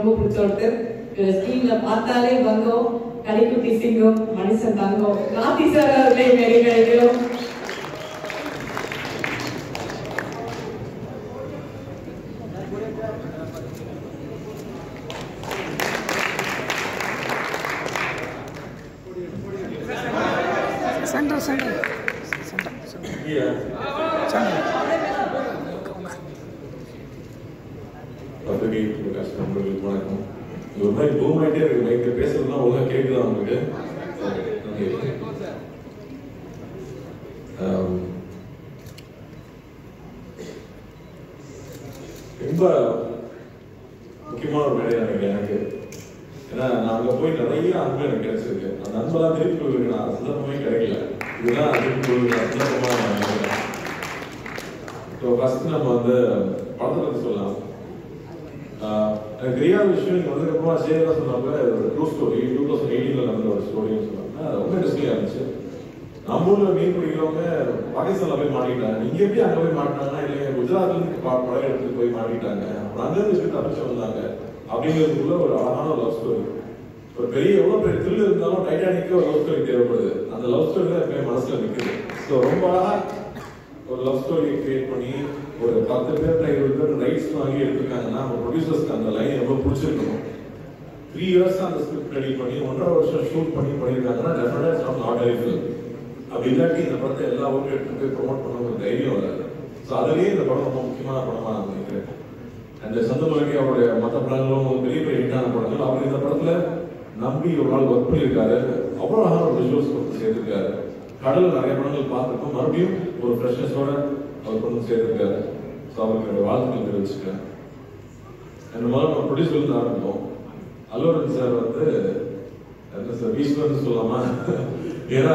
ரொம்ப பிடிச்ச ஒருத்தர். ஸ்கிரீன்ல பார்த்தாலே வந்தோம் கலைக்குட்டி சிங்கம் மனுஷன் தங்கம் கார்த்தி சார் அவர்களை மேடைகளும் ஒரு மாதிரி பூமாயிட்டே இருக்கு. மைக்ல பேசுறதுலாம் ஒழுங்கா கேட்குதா உங்களுக்கு? ரொம்ப முக்கியமான ஒரு மேடை நினைக்கிறேன் எனக்கு. ஏன்னா நான் அங்கே போய் நிறைய அன்பு எனக்கு கிடைச்சிருக்கு. அந்த அன்பெல்லாம் திருப்பி கொடுக்குறேன். நான் சந்தர்ப்பமே கிடைக்கல. இதுதான் திருப்பி கொடுக்குற சந்தர்ப்பமாக நான் நினைக்கிறேன். ஸோ ஃபர்ஸ்ட் நம்ம வந்து படத்தை பற்றி சொல்லலாம். எனக்கு தெரியாத விஷயம் நீங்கள் வந்ததுக்கப்புறமா சேரலாம் சொன்னாங்க. ஒரு ட்ரூ ஸ்டோரி 2018 நடந்த ஒரு ஸ்டோரின்னு சொன்னாங்க. அது ரொம்ப இன்ட்ரெஸ்டிங்காக இருந்துச்சு. நம்ம ஊரில் மீன் பிடிக்கிறவங்க பாகிஸ்தானில் போய் மாட்டிக்கிட்டாங்க. இங்கே எப்படி அங்கே போய் மாட்டினாங்கன்னா இல்லைங்க குஜராத்லேருந்து படம் எடுத்துட்டு போய் மாட்டிக்கிட்டாங்க. அப்புறம் அங்கேருந்து வச்சு தப்பிச்சு வந்தாங்க அப்படிங்கிறதுக்குள்ள ஒரு அழகான ஒரு லவ் ஸ்டோரி. ஒரு பெரிய எவ்வளோ பெரிய த்ரில் இருந்தாலும் டைட்டானிக்கு ஒரு லவ் ஸ்டோரி தேவைப்படுது. அந்த லவ் ஸ்டோரி தான் எப்பயும் மனசில் நிற்குது. ஸோ ரொம்ப அழகாக ஒரு லவ் ஸ்டோரியை கிரியேட் பண்ணி ஒரு 10 பேர் 20 பேர் ரைட்ஸ் வாங்கி எடுத்துருக்காங்கன்னா நம்ம ப்ரொடியூசர்ஸ்க்கு அந்த லைன் ரொம்ப பிடிச்சிருக்கணும். 3 இயர்ஸ் அந்த ஸ்கிரிப்ட் ரெடி பண்ணி 1.5 வருஷம் ஷூட் பண்ணியிருக்காங்கன்னா டெஃபினட்டா இட்ஸ் நாட் ஆர்டினரி ஃபிலிம். அப்படி இல்லாட்டி இந்த படத்தை எல்லா ஊருக்கும் எடுத்து போய் ப்ரொமோட் பண்ண ஒரு தைரியம் வராது. ஸோ அதுலேயே இந்த படம் ரொம்ப முக்கியமான படமாக நான் நினைக்கிறேன். அந்த சந்தமலைக்கு அவருடைய மற்ற படங்களும் பெரிய பெரிய ஹிட்டான படங்கள். அவர் இந்த படத்தில் நம்பி ஒரு நாள் ஒர்க் பண்ணியிருக்காரு. அவ்வளோ அழகான ஒரு விஷுவல்ஸ் கொண்டு சேர்த்துருக்காரு. கடல் நிறைய படங்கள் பார்த்துருக்கோம். மறுபடியும் ஒரு ஃப்ரெஷ்னஸோட அவர் கொண்டு சேர்த்துருக்காரு. ஸோ அவருக்கு என்னுடைய வாழ்த்துக்கள் தெரிவிச்சுக்கிறேன். அந்த மாதிரி நம்ம ப்ரொடியூசர்லேருந்து ஆரம்பிப்போம். அல்லூரன் சார் வந்து என்ன சார் ஈஸ்வரன் சொல்லலாமா? ஏன்னா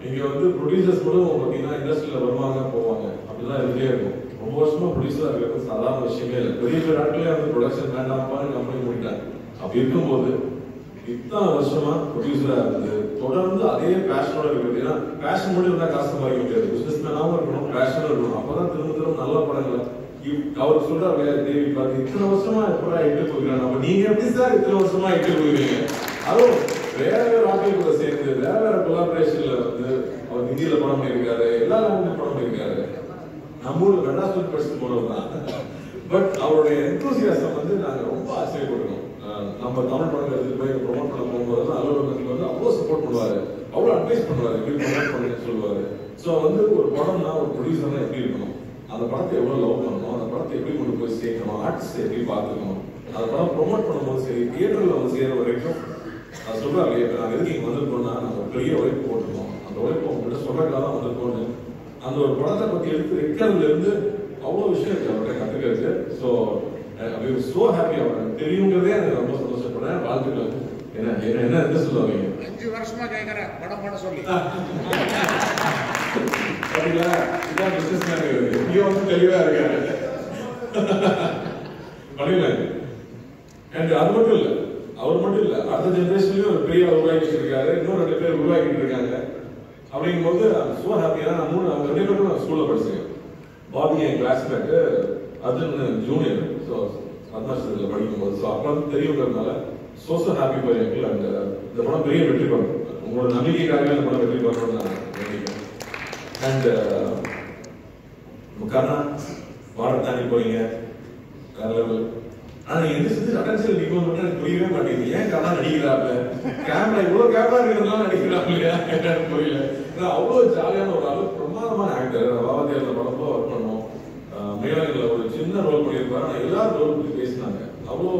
இங்கே வந்து ப்ரொடியூசர்ஸ் கூட பார்த்தீங்கன்னா இண்டஸ்ட்ரியில் வருவாங்க போவாங்க அப்படிதான் இருந்தே இருக்கும். ரொம்ப வருஷமா ப்ரொடியூசராக இருக்கிறது சாதாரண விஷயமே இல்லை. பெரிய பெரிய நாட்களே வந்து ப்ரொடக்ஷன் வேண்டாம்ப்பான்னு கம்பெனி முடிட்டாங்க. அப்படி இருக்கும்போது இத்தனை வருஷமா ப்ரொடியூசரா இருந்து தொடர்ந்து அதே பேஷனோட இருக்குது. ஏன்னா பேஷன் மட்டும் இருந்தா காசு சம்பாதிக்க முடியாது. பிசினஸ் மேனாவும் இருக்கணும், பேஷனும் இருக்கணும். அப்பதான் திரும்ப திரும்ப நல்ல படங்களை அவர் சொல்றாரு தேவி பார்த்து இத்தனை வருஷமா எப்படா எட்டு போகிறாங்க. அப்ப நீங்க எப்படி சார் இத்தனை வருஷமா எட்டு போகிறீங்க? அதுவும் வேற வேற ஆட்கள் கூட சேர்ந்து வேற வேற கொலாபரேஷன்ல வந்து அவர் ஹிந்தியில படம் பண்ணியிருக்காரு, எல்லா லாங்குவேஜ் படம் பண்ணியிருக்காரு. நம்ம ஊர்ல வெண்டாஸ்டல் பர்சன் போனவர் தான். பட் அவருடைய எந்தூசியாசம் வந்து நாங்க ரொம்ப ஆச்சரியப்படுறோம். நம்ம தமிழ் படங்கள் எடுத்துட்டு போய் ப்ரொமோட் பண்ண போகும்போது அலுவலகத்தில் வந்து அவ்வளோ சப்போர்ட் பண்ணுவாரு, அவ்வளோ அட்வைஸ் பண்ணுவாரு, எப்படி ப்ரொமோட் பண்ணுன்னு சொல்லுவாரு. ஸோ வந்து ஒரு படம்னா ஒரு ப்ரொடியூசர்னா எப்படி இருக்கணும், அந்த படத்தை எவ்வளோ லவ் பண்ணணும், அந்த படத்தை எப்படி கொண்டு போய் சேர்க்கணும், ஆர்டிஸ்ட் எப்படி பார்த்துக்கணும், அந்த படம் ப்ரொமோட் பண்ணும்போது சரி தியேட்டரில் வந்து செய்கிற வரைக்கும் அது சொல்கிறாங்க. இப்போ நாங்கள் எதுக்கு இங்கே வந்திருக்கோம்னா நாங்கள் பெரிய உழைப்பு போட்டிருக்கோம், அந்த உழைப்பு உங்கள்கிட்ட சொல்கிறக்காக தான் வந்திருக்கோம்னு அந்த ஒரு படத்தை பற்றி எடுத்து வைக்கிறதுலேருந்து அவ்வளோ விஷயம் இருக்குது அவர்கிட்ட கற்றுக்கிறது. ஸோ ஸோ ஹாப்பி அவர் தெரியுங்கிறதே எனக்கு ரொம்ப சந்தோஷப்படுறேன். வாழ்த்துக்கள். என்ன என்ன என்ன சொல்லுவாங்க 5 வருஷமா கேட்குறேன் படம் பண்ண சொல்லி சரிங்களா? இதான் பிசினஸ் மேன் எப்படியோ வந்து தெளிவாக இருக்காரு. பண்ணிடலாங்க. அண்ட் அது மட்டும் இல்லை, அவர் மட்டும் இல்லை, அடுத்த ஜென்ரேஷன்லயும் ஒரு பெரிய உருவாக்கிட்டு இருக்காரு, இன்னும் 2 பேர் உருவாக்கிட்டு இருக்காங்க. அப்படிங்கும்போது ஸோ ஹாப்பியாக அவங்க 2 பேரும் நான் ஸ்கூலில் படிச்சேன். பாபி என் கிளாஸ்மேட்டு, அதுன்னு ஜூனியர். ஸோ பத்மாசத்தில் படிக்கும்போது ஸோ அப்போ வந்து தெரியுங்கிறதுனால ஸோ ஹாப்பி ஃபார் எங்கள். அண்ட் இந்த படம் பெரிய வெற்றி பெறும். உங்களோட நம்பிக்கைக்காகவே இந்த படம் வெற்றி பெறணும்னு நான் நினைக்கிறேன். அண்ட் கர்ணா வாடகை தாண்டி போறீங்க வேற லெவல். ஆனா எந்த செஞ்சு அட்டன்ஷன் நிற்கும் மட்டும் எனக்கு புரியவே மாட்டேங்குது. ஏன் கர்ணா நடிக்கிறாப்ல, கேமரா இவ்வளவு கேமரா இருக்கிறதுனால நடிக்கிறாப்ல இல்லையா எனக்கு புரியல. ஏன்னா அவ்வளோ ஜாலியான ஒரு ஆளு, பிரமாதமான ஆக்டர். வாவதியார் படம் போல ஒர்க் பண்ணோம். மேலாங்கில் ஒரு சின்ன ரோல் பண்ணியிருப்பாரு. ஆனால் எல்லாரும் ரோல் பற்றி பேசினாங்க. அவ்வளோ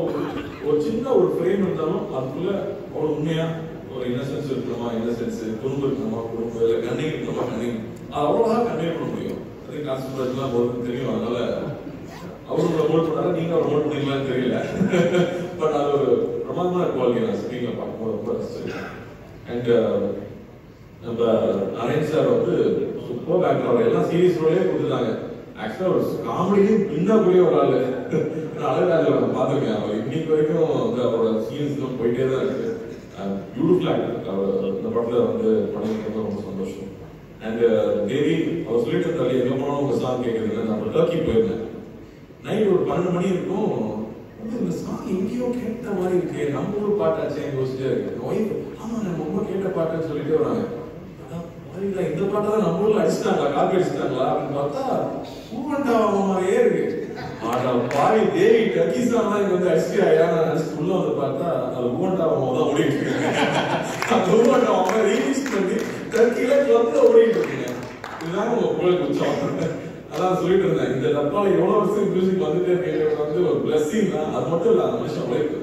ஒரு சின்ன ஒரு ஃப்ரேம் இருந்தாலும் அதுக்குள்ள அவ்வளோ உண்மையா ஒரு இன்னசென்ஸ் இருக்கணுமா, இன்னசென்ஸ், குடும்பம் இருக்கணுமா குடும்பம், இல்லை கண்ணீர் இருக்கணுமா கண்ணீர், அது அவ்வளோவா கன்வே பண்ண முடியும். அதே கான்செப்ட்லாம் போது தெரியும். அதனால அவரோட மோட் பண்ணாலும் நீங்க அவர் மோட் பண்ணீங்களான்னு தெரியல. பட் அது ஒரு பிரமாதமான குவாலிட்டி நான் ஸ்க்ரீன்ல பார்க்கும்போது ரொம்ப ரசிச்சிருக்கேன். அண்ட் நம்ம நரேன் சார் வந்து சூப்பர் ஆக்டர். அவர் எல்லாம் சீரியஸ் ரோலே கொடுத்துட்டாங்க. ஆக்சுவலா ஒரு காமெடியும் பின்னக்கூடிய ஒரு ஆளு. அழகாக நான் பார்த்துருக்கேன். அவர் இன்னைக்கு வரைக்கும் வந்து அவரோட சீன்ஸ் போயிட்டே தான் இருக்கு. Beautiful actor. அவர் இந்த படத்தில் வந்து பண்ணியிருக்கிறது ரொம்ப சந்தோஷம். அண்ட் தேவி அவர் சொல்லிட்டு இருந்தாலே எங்கே போனாலும் உங்கள் சாங் கேட்குறது. நான் டர்க்கி போயிருந்தேன். நைட் ஒரு 12 மணி இருக்கும். இந்த சாங் எங்கேயோ கேட்ட மாதிரி இருக்கு, நம்ம ஊர் பாட்டாச்சே யோசிச்சே இருக்கு. ஒய்ஃப் ஆமா நம்ம ரொம்ப கேட்ட பாட்டுன்னு சொல்லிட்டே வராங்க. இந்த பாட்டை தான் நம்ம ஊர்ல அடிச்சிட்டாங்களா, காப்பி அடிச்சிட்டாங்களா அப்படின்னு பார்த்தா பூவண்டாவ மாதிரியே இருக்கு. ஆனா பாய் தேவி டக்கீஸா தான் இங்க வந்து அடிச்சு ஐயான்னு அடிச்சு உள்ள வந்து பார்த்தா அது பூவண்டாவ தான் ஓடிட்டு இருக்காங்க. அந்த பூவண்டாவ ரீமிக்ஸ் பண்ணி டர்க்கில கிளப்ல ஓடிட்டு இருக்கீங்க. இதுதான் உங்க புகழ் உச்சம். அதான் சொல்லிட்டு இருந்தேன், இந்த டப்பால எவ்வளவு வருஷம் மியூசிக் வந்துட்டே இருக்கிறது வந்து ஒரு பிளஸிங் தான். அது மட்டும் இல்ல, அந்த மனுஷன் உழைப்பு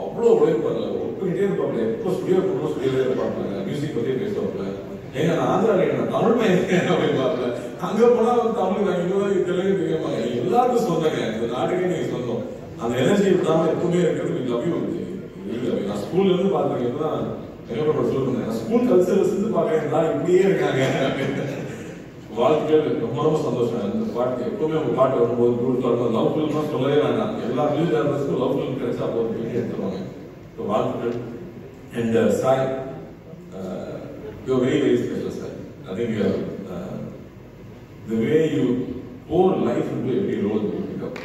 அவ்வளோ உழைப்பாங்க, ஒப்புக்கிட்டே இருப்பாங்க. எப்போ ஸ்டுடியோ போகணும் ஸ்டுடியோவே இருப்பாங்க, மியூசிக் பத்தியே பேசுவாங்க. ஏங்க நான் ஆந்திராவில் நான் தமிழ் பையன் அப்படின்னு பார்ப்பேன். அங்க போனா வந்து தமிழ் நான் இங்க தெலுங்கு தெரியாமாங்க. எல்லாருக்கும் சொந்தங்க, இந்த நாட்டுக்கே நீங்க சொந்தம். அந்த எனர்ஜி விடாம எப்பவுமே இருக்கிறது லவ் யூ. நான் ஸ்கூல்ல இருந்து பாத்துருக்கேன் தான் சொல்லுங்க, ஸ்கூல் கல்ச்சரல்ஸ் இருந்து பாக்குறேன் இப்படியே இருக்காங்க அப்படின்னு. வாழ்க்கைகள் ரொம்ப ரொம்ப சந்தோஷம். இந்த பாட்டு எப்பவுமே உங்க பாட்டு வரும்போது லவ் ஃபில்ம் சொல்லவே வேண்டாம். எல்லா மியூசிக் ஆர்டிஸ்டும் லவ் ஃபில்ம் கிடைச்சா போதும் வீடியோ எடுத்துருவாங்க. வாழ்த்துக்கள். And Sai, you're very very special, sir. I think the way you pour life into every role you pick up,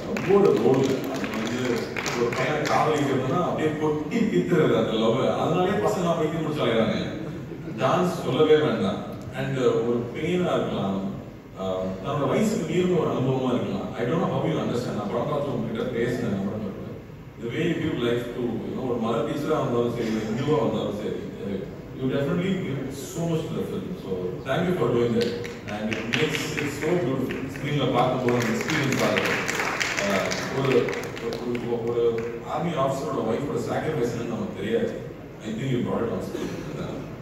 ரொம்ப ரோல் வந்து ஒரு பையனை காதலிக்கிறதுனா அப்படியே கொட்டி தித்துறது அந்த லவ். அதனாலே பசங்க அப்படியே முடிச்சு அலைகிறாங்க. டான்ஸ் சொல்லவே வேண்டாம். அண்ட் ஒரு பெயினா இருக்கலாம், நம்மளோட வயசுக்கு மீறின ஒரு அனுபவமா இருக்கலாம். I don't know how you understand. நான் படம் பார்த்து உங்ககிட்ட பேசினேன். The way you give life to, ஒரு மதர் டீச்சரா வந்தாலும் சரி, நியூவா வந்தாலும் சரி, you definitely give so much to the film. So thank you for doing that, and it makes it so beautiful. Screenல பார்க்கும்போது அந்த எக்ஸ்பீரியன்ஸ் ஆகுது. ஒரு ஆர்மி ஆஃபீஸரோட ஒய்ஃபோட சாக்ரிஃபைஸ் நமக்கு தெரியாது. I think you brought it on screen.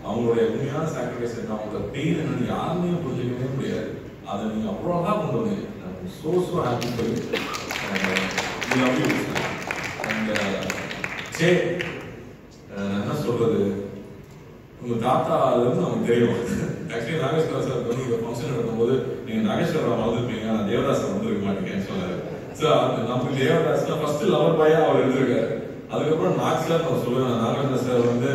அவங்களுடைய உண்மையான சாக்ரிஃபைஸ் என்ன, அவங்களோட பெயின் என்னன்னு யாருமே புரிஞ்சுக்கவே முடியாது. அதை நீங்க அவ்வளோதான் கொண்டு வந்தீங்க. so happy for you. We love you. And சே என்ன சொல்றது, உங்க தாத்தால இருந்து நமக்கு தெரியும். ஆக்சுவலி நாகேஸ்வரா சார் வந்து இந்த ஃபங்க்ஷன் நடக்கும்போது நீங்க நாகேஸ்வரா வந்திருப்பீங்க, நான் தேவதாஸ் வந்திருக்க மாட்டேங்கன்னு சொன்னாரு. ஸோ நமக்கு தேவதாஸ்ல ஃபர்ஸ்ட் லவர் பாயா அவர் இருந்திருக்காரு. அதுக்கப்புறம் நாக்ஸ்ல நான் சொல்லுவேன், நாகேஸ்வரா சார் வந்து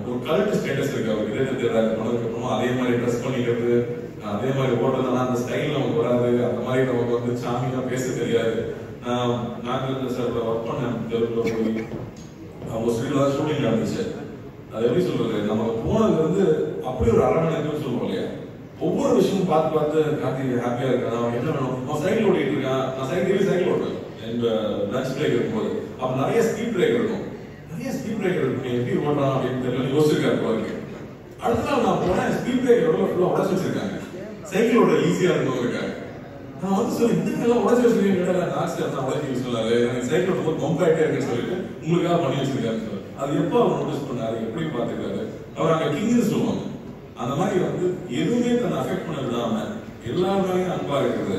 ஒரு கல்ட் ஸ்டேட்டஸ் இருக்கு அவருக்கு. இதே தேர்தல் பண்ணதுக்கு அப்புறமா அதே மாதிரி ட்ரெஸ் பண்ணிக்கிறது, அதே மாதிரி ஓடுறதுனா அந்த ஸ்டைல் நமக்கு வராது. அந்த மாதிரி நமக்கு வந்து சாமியா பேச தெரியாது. நாகேஸ்வரா சார் ஒர்க் பண்ண தெருவில் போய் அவங்க ஸ்ரீலா ஷூட்டிங் நடந்துச்சு. அது எப்படி சொல்றது, நம்ம போனது வந்து அப்படி ஒரு அரவணைப்புன்னு சொல்லுவோம் இல்லையா. ஒவ்வொரு விஷயமும் பார்த்து பார்த்து கார்த்தி ஹாப்பியா இருக்கான், அவன் என்ன வேணும், அவன் சைக்கிள் ஓட்டிட்டு இருக்கான். நான் சைக்கிள் ஓட்டுவேன் எங்க லஞ்ச் பிரேக் இருக்கும்போது. அப்ப நிறைய ஸ்பீட் பிரேக் இருக்கும், எப்படி ஓட்டுறான் அப்படின்னு தெரியல, யோசிச்சிருக்காரு போல இருக்கு. அடுத்த நாள் நான் போனேன், ஸ்பீட் பிரேக் எவ்வளவு ஃபுல்லா உடச்சு வச்சிருக்காங்க, சைக்கிள் ஓட்ட ஈஸியா இருக்கும் இருக்காங்க. நான் வந்து சொல்லி இந்த உடச்சு வச்சிருக்கீங்க, நான் உடச்சி யூஸ் பண்ணாரு, எனக்கு சைக்கிள் ஓட்டும்போது கம்பாயிட்டே இருக்குன்னு சொல்லிட்டு உங்களுக்காக பண்ணி வச்சிருக்காரு. அது எப்போ அவர் நோட்டீஸ் பண்ணாரு, எப்படி பார்த்துருக்காரு, அவர் அங்கே கிங்னு சொல்லுவாங்க. அந்த மாதிரி வந்து எதுவுமே தன்னை அஃபெக்ட் பண்ண விடாம எல்லாருமே அன்பா இருக்குது,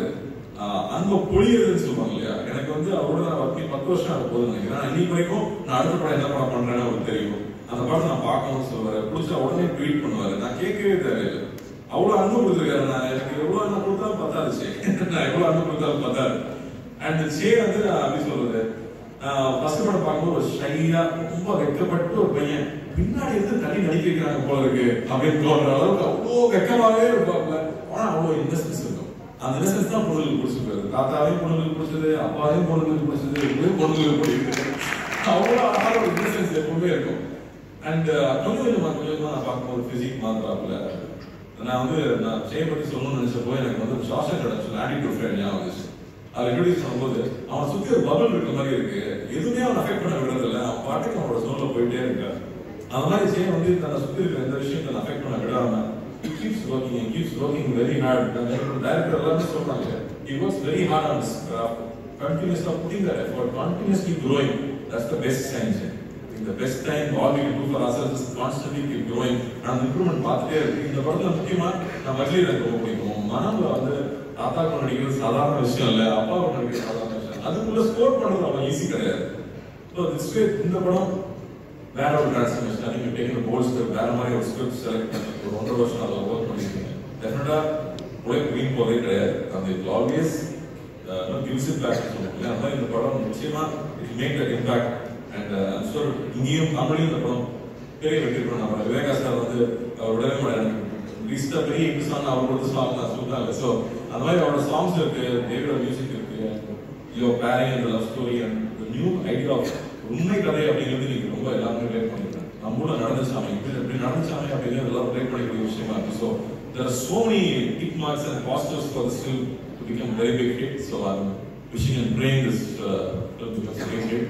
அன்பை பொழியதுன்னு சொல்லுவாங்க இல்லையா. எனக்கு வந்து அவரோட நான் ஒர்க் 10 வருஷம் ஆக போகுதுன்னு நினைக்கிறேன். இன்னைக்கு வரைக்கும் நான் அடுத்த படம் என்ன படம் பண்றேன்னு அவருக்கு தெரியும். அந்த படத்தை நான் பார்க்கணும்னு சொல்லுவாரு, பிடிச்சா உடனே ட்வீட் பண்ணுவாரு. நான் கேட்கவே தேவையில்லை, அவ்வளவு அன்பு கொடுத்துருக்காரு. நான் எனக்கு எவ்வளவு அன்பு கொடுத்தாலும் பத்தாது, நான் எவ்வளவு அன்பு கொடுத்தாலும் பத்தாது. அண்ட் சே வந்து அப்படி சொல்றது, ஃபர்ஸ்ட் படம் பார்க்கும்போது ஒரு ஷையா ரொம்ப வெக்கப்பட்டு ஒரு பையன் பின்னாடி இருந்து தண்ணி நடிக்க வைக்கிறாங்க போல இருக்கு அப்படின்னு தோன்ற அளவுக்கு அவ்வளோ வெக்கமாவே இருப்பாங்க. ஆனா அவ்வளோ இன்னசென்ஸ் இருக்கும். அந்த இன்னசென்ஸ் தான் பொண்ணுங்களுக்கு பிடிச்சிருக்காரு. தாத்தாவையும் பொண்ணுங்களுக்கு பிடிச்சது, அப்பாவையும் பொண்ணுங்களுக்கு பிடிச்சது, இப்படியும் பொண்ணுங்களுக்கு பிடிக்குது. அவ்வளோ அழகான ஒரு இன்னசென்ஸ் எப்பவுமே இருக்கும். அண்ட் கொஞ்சம் நான் பார்க்கும்போது பிசிக் மாத்திராப்புல நான் வந்து நான் பத்தி சொல்லணும்னு நினைச்சப்போ எனக்கு வந்து ஷாஷன் கிடைச்சு ஆட்டிடியூட் ஃப்ரெண்ட் ஞாபகம் வந்துச்சு. அதை இன்ட்ரோடியூஸ் பண்ணும்போது அவன் சுற்றி ஒரு பபல் இருக்க மாதிரி இருக்கு, எதுவுமே அவன் அஃபெக்ட் பண்ண விடுறதில்ல, அவன் பாட்டுக்கு அவனோட சோனில் போயிட்டே இருக்காரு. அந்த மாதிரி ஜெயம் வந்து தன்னை சுற்றி இருக்கிற எந்த விஷயத்தை அஃபெக்ட் பண்ண விடாம keeps working very hard. Director எல்லாமே சொல்றாங்க, he works very hard on his craft, continuously putting that effort, continuously growing. That's the best sign. The best time all we can do for ourselves is constantly keep growing and improvement பார்த்துட்டே இருக்கு. இந்த படத்துல முக்கியமா நான் வஜ்லி எனக்கு ரொம்ப பிடிக்கும். மனம்ல வந்து தாத்தாக்கு நடிக்கிறது சாதாரண விஷயம் இல்லை, அப்பாவுக்கு நடிக்கிறது சாதாரண விஷயம். அதுக்குள்ள ஸ்கோர் பண்றது அவ்வளவு ஈஸி கிடையாது. ஸோ திஸ் வே இந்த படம் வேற ஒரு transformation. I think you taken a bold step. வேற மாதிரி ஒரு ஸ்கிரிப்ட் செலக்ட் பண்ணி ஒரு 1.5 வருஷம் அதில் ஒர்க் பண்ணிருக்கீங்க. டெஃபினட்டா உழைப்பு வீண் போதே கிடையாது. அந்த it always gives it back. அந்த மாதிரி இந்த படம் நிச்சயமா it make that impact. And I'm sure இங்கேயும் தமிழையும் இந்த படம் பெரிய வெற்றி பண்ண நம்ம விவேகா சார் வந்து அவருடைய ரீஸ்டா பெரிய ஹிட் சாங் அவர் கொடுத்த சாங் நான் சொல்றாங்க. ஸோ அந்த மாதிரி அவரோட சாங்ஸ் இருக்கு, தேவியோட மியூசிக் இருக்கு, யூ ஆர் பேரிங் அந்த love story and new idea of உண்மை கதை அப்படிங்கிறது நீங்க ரொம்ப எல்லாருமே ரிலேட் பண்ணிருக்கேன். நம்மளோட நடந்துச்சாமே இப்படி நடந்துச்சாமே அப்படிங்கிறது எல்லாரும் ரிலேட் பண்ணிக்கூடிய விஷயமா இருக்கு. So there are so many tick marks and positives for this film to become very big hit. So I'm wishing and praying this film becomes a big hit.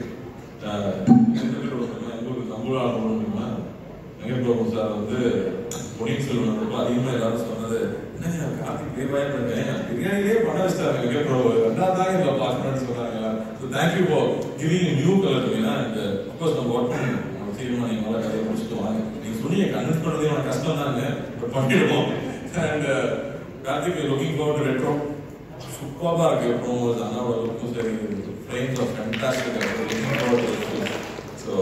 Venkat Prabhu sir வந்து பொன்னியின் செல்வன் ரொம்ப அதிகமாக எல்லாரும் சொன்னது என்ன கார்த்திக் தேவாயம் பண்ணேன் பிரியாணிலே பண்ண வச்சிட்டாங்க வெங்கட்பிரபு ரெண்டாவதாக இந்த பார்க்கணும்னு சொன்னாங்க. So thank you for giving new colour. ஏன்னா இந்த அப்கோர்ஸ் நம்ம ஒர்க் பண்ணி சீக்கிரமா நீங்க நல்லா கதையை முடிச்சுட்டு வாங்க. நீங்க சொன்னீங்க கன்வின்ஸ் பண்ணுறதே எனக்கு கஷ்டம் தாங்க, பட் பண்ணிடுவோம். And Karthik looking forward to retro சூப்பராக இருக்கு. அப்புறம் அண்ணாவோட லுக்கும் சரி, frames of fantastic. So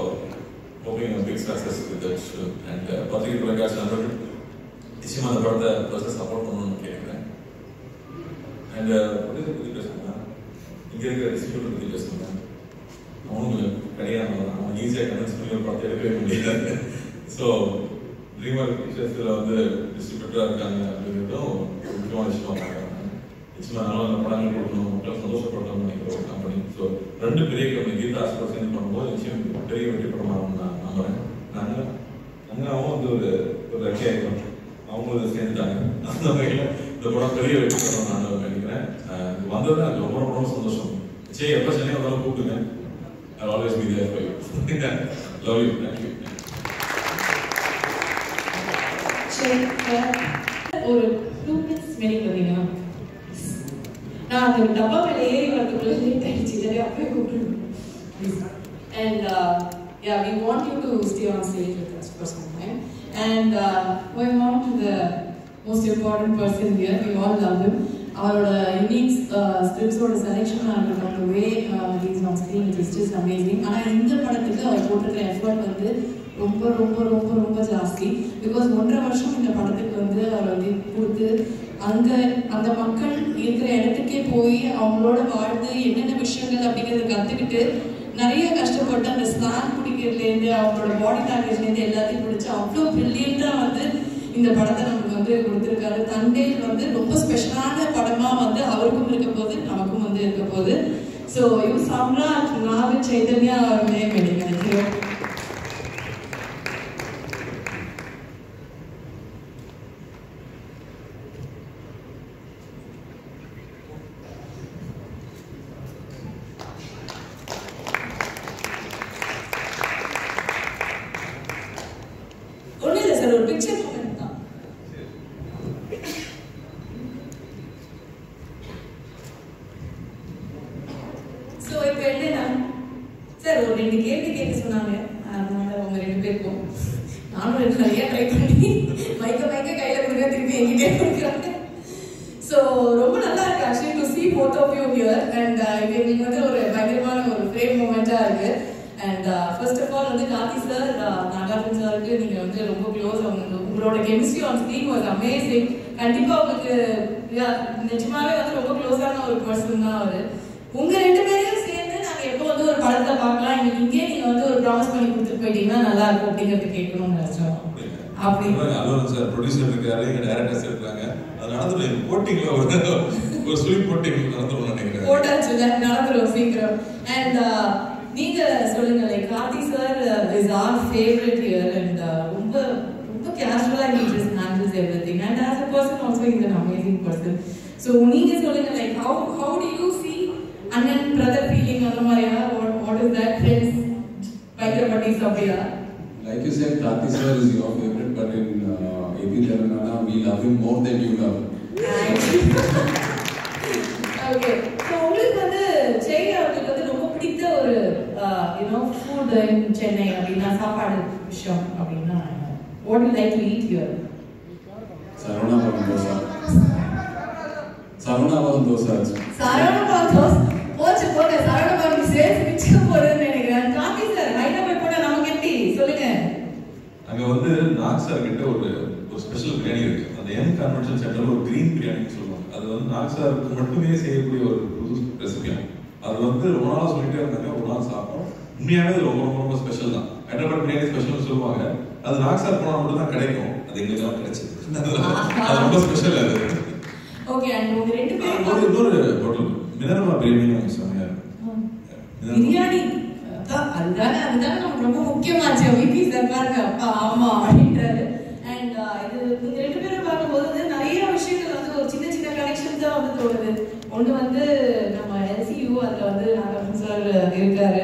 hoping a big success with that film. And பத்திரிகை தொலைக்காட்சி நண்பர்கள் நிச்சயமா அந்த படத்தை ஃபர்ஸ்ட் சப்போர்ட் பண்ணணும்னு கேட்குறேன். அண்ட் பத்தி பேசுங்க, இங்க இருக்கிற டிஸ்ட்ரிபியூட்டர் பத்தி பேசுங்க. அவனும் கிடையாது, அவன் ஈஸியாக கன்வின்ஸ் பண்ணி ஒரு படத்தை எடுக்கவே முடியாது. ஸோ ட்ரீமர் பிக்சர்ஸில் வந்து டிஸ்ட்ரிபியூட்டராக இருக்காங்க அப்படிங்கிறதும் ஒரு முக்கியமான விஷயம். நிச்சயமா நல்லா அந்த படங்கள் கொடுக்கணும், மக்கள் சந்தோஷப்படணும்னு நினைக்கிற ஒரு கம்பெனி. ஸோ ரெண்டு பெரிய கம்பெனி கீதா ஆஸ்பர் சேர்ந்து பண்ணும்போது நிச்சயம் பெரிய வெற்றி படமாகும் நான் நம்புறேன். அங்காவும் வந்து ஒரு ரெக்கையாயிரம் அவங்களும் சேர்ந்துட்டாங்க. அந்த வகையில் இந்த படம் பெரிய வெற்றி படம் நான் நினைக்கிறேன். வந்தது எனக்கு ரொம்ப ரொம்ப சந்தோஷம். சரி, எப்போ சென்னை வந்தாலும் கூப்பிடுங்க. I'll always be there for you. Love you. Thank you. ஒரு 2 minutes வெயிட் பண்ணீங்க. நான் அந்த டப்பா மேல ஏறி வரதுக்குள்ள லேட் ஆயிடுச்சு. சரி, அப்படியே கூப்பிடுங்க. And yeah, we want you to stay on stage with us for some time. And going on to the most important person here, we all love him. Our unique scripts or selection and the way he's on screen, it is just amazing. And I in the படத்துக்கு அவர் போட்டுக்கிற effort வந்து ரொம்ப ரொம்ப ரொம்ப ரொம்ப ஜாஸ்தி. Because 1.5 வருஷம் இந்த படத்துக்கு வந்து அவர் வந்து கொடுத்து அந்த மக்கள் இருக்கிற இடத்துக்கே போய் அவங்களோட வாழ்ந்து என்னென்ன விஷயங்கள் அப்படிங்கிறத கற்றுக்கிட்டு நிறைய கஷ்டப்பட்டு அந்த ஸ்லாங் பிடிக்கிறதுலேருந்து அவங்களோட பாடி லாங்குவேஜ்லேருந்து எல்லாத்தையும் பிடிச்சி அவ்வளோ ப்ரில்லியண்ட்டாக வந்து இந்த படத்தை நமக்கு வந்து கொடுத்துருக்காரு. தண்டேல் வந்து ரொம்ப ஸ்பெஷலான படமாக வந்து அவருக்கும் இருக்க போது, நமக்கும் வந்து இருக்க போது. ஸோ யூ சாம்ராஜ் நாக சைதன்யா அவர்களே நினைக்கிறோம். ஒரு பிக்சர் மூமெண்ட் தான். சோ இப்போ என்னன்னா சார் ஒரு 2 கேள்வி கேட்க சொன்னாங்க. அதனால அவங்க 2 பேருக்கும் நானும் நிறைய ட்ரை பண்ணி மைக்க கையில கொடுக்க திருப்பி எங்கிட்டே கொடுக்குறாங்க. ஸோ ரொம்ப நல்லா இருக்கு actually to see both of you here. And இது எங்களுக்கு வந்து ஒரு பயங்கரமான ஒரு ஃப்ரேம் மூமெண்டா இருக்கு. அண்ட் ஃபர்ஸ்ட் ஆஃப் ஆல் வந்து கார்த்தி சார், நாகார்ஜுன் சாருக்கு நீங்கள் வந்து ரொம்ப க்ளோஸ். உங்களோட chemistry on screen was amazing. கண்டிப்பாக உங்களுக்கு நிஜமாவே வந்து ரொம்ப க்ளோஸான ஒரு பர்சன் தான் அவர். உங்கள் 2 பேரையும் சேர்ந்து நாங்கள் எப்போ வந்து ஒரு படத்தை பார்க்கலாம், எங்களுக்கு இங்கே நீங்கள் வந்து ஒரு ப்ராமிஸ் பண்ணி கொடுத்துட்டு போயிட்டீங்கன்னா நல்லா இருக்கும் அப்படிங்கிறது கேட்கணும்னு நினைச்சோம். அப்படி அலுவலன் சார் ப்ரொடியூசர் இருக்காரு, எங்கள் டைரக்டர்ஸ் இருக்காங்க. அது நடந்துடும் போட்டிங்கில் ஒரு ஸ்வீட் போட்டிங் நடந்துடும் நினைக்கிறேன். போட்டாச்சு நடந்துடும் சீக்கிரம். அண்ட் நீங்க சொல்லுங்க, like Karthi sir is our favourite here. And ரொம்ப ரொம்ப கேஷுவலா he just handles everything. And as a person also he is an amazing person. So நீங்க சொல்லுங்க, like how do you see அண்ணன் பிரதர் ஃபீலிங் அந்த மாதிரியா? what is that friends பயங்கரப்பட்டிஸ் அப்படியா? Like you said, Karthi sir is your favorite, but in AP Telangana we love him more than you love him. Okay. So உங்களுக்கு வந்து ஜெய் அவர்களுக்கு வந்து ரொம்ப பிடித்த ஒரு food in Chennai அப்படின்னா சாப்பாடு விஷயம் அப்படின்னா what do you like to eat here? Saravana dosa. போச்சு போங்க. சரவணபவன் சேல்ஸ் பிச்சுக்க போறேன்னு நினைக்கிறேன். கார்த்தி சார் ஹைதராபாத் போனா நமக்கு எப்படி சொல்லுங்க. அங்க வந்து நாக் சார் கிட்ட ஒரு ஸ்பெஷல் பிரியாணி இருக்கு. அந்த எம் கன்வென்ஷன் சென்டர்ல ஒரு கிரீன் பிரியாணின்னு சொல்லுவாங்க. அது வந்து நாக் சாருக்கு மட்டுமே செய்யக்கூடிய ஒரு புது ரெசிபி. அது வந்து ரொம்ப நாளா சொல்லிட்டே இருந்தாங்க, ஒரு நாள் சாப்பிட்டோம். உண்மையாவே ரொம்ப ரொம்ப ரொம்ப ஸ்பெஷல் தான். ஹைதராபாத் பிரியாணி ஸ்பெஷல்னு சொல்லுவாங்க. அது நாக் சார் போனா மட்டும் தான் கிடைக்கும். அது எங்களுக்கு கிடைச்சது. அது ரொம்ப ஸ்பெஷல் அது. ஓகே. அண்ட் உங்க 2 பேரும் இன்னொரு ஹோட்டல் மினர்வா பிரியாணி சொன்னாங்க. பிரியாணி அதுதானே நமக்கு ரொம்ப முக்கியமாச்சு. விபி சார் பாருங்க அப்பா ஆமா அப்படின்றாரு. அண்ட் இது நீங்க 2 பேரும் பார்க்கும்போது நிறைய விஷயங்கள் வந்து ஒரு சின்ன சின்ன கனெக்ஷன்ஸ் தான் வந்து தோணுது. ஒன்று வந்து நம்ம எல்சியூ அதில் வந்து நாகராஜன் சார் இருக்காரு.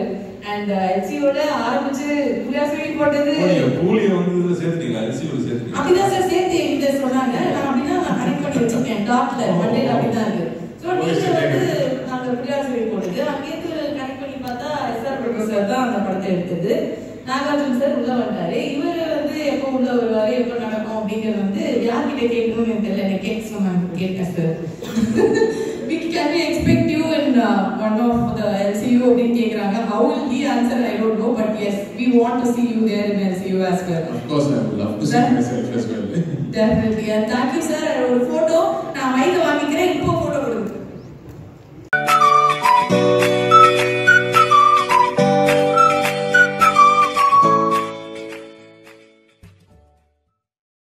அண்ட் எல்சியூட ஆரம்பிச்சு கூலியாசரி போட்டது கூலியை வந்து சேர்த்துட்டீங்களா? எல்சியூல சேர்த்துட்டீங்க? அப்படிதான் சார் சேர்த்து என்கிட்ட சொன்னாங்க. நான் அப்படின்னா நான் கனெக்ட் பண்ணி வச்சிருக்கேன். டாப்ல மண்டேல அப்படிதான் இருக்கு. ஸோ நீங்க வந்து நாங்கள் கூலியாசரி போட்டது அங்கேருந்து கனெக்ட் பண்ணி பார்த்தா எஸ்ஆர் ப்ரொஃபசர் தான் அந்த படத்தை எடுத்தது. நாகார்ஜுன் சார் உள்ள வந்தாரு. இவர் வந்து எப்போ உள்ள வருவாரு, எப்போ நடக்கும் அப்படிங்கிறது வந்து யார்கிட்ட கேட்கணும்னு எனக்கு தெரியல. எனக்கு கேட்க சொன்னாங்க. கேட்டேன் sir. Can we expect you in one of the LCU அப்படின்னு கேக்குறாங்க. How will he answer? I don't know, but yes, we want to see you there in LCU as well. Of course, I would love to see myself as well. Definitely, and thank you sir. ஒரு photo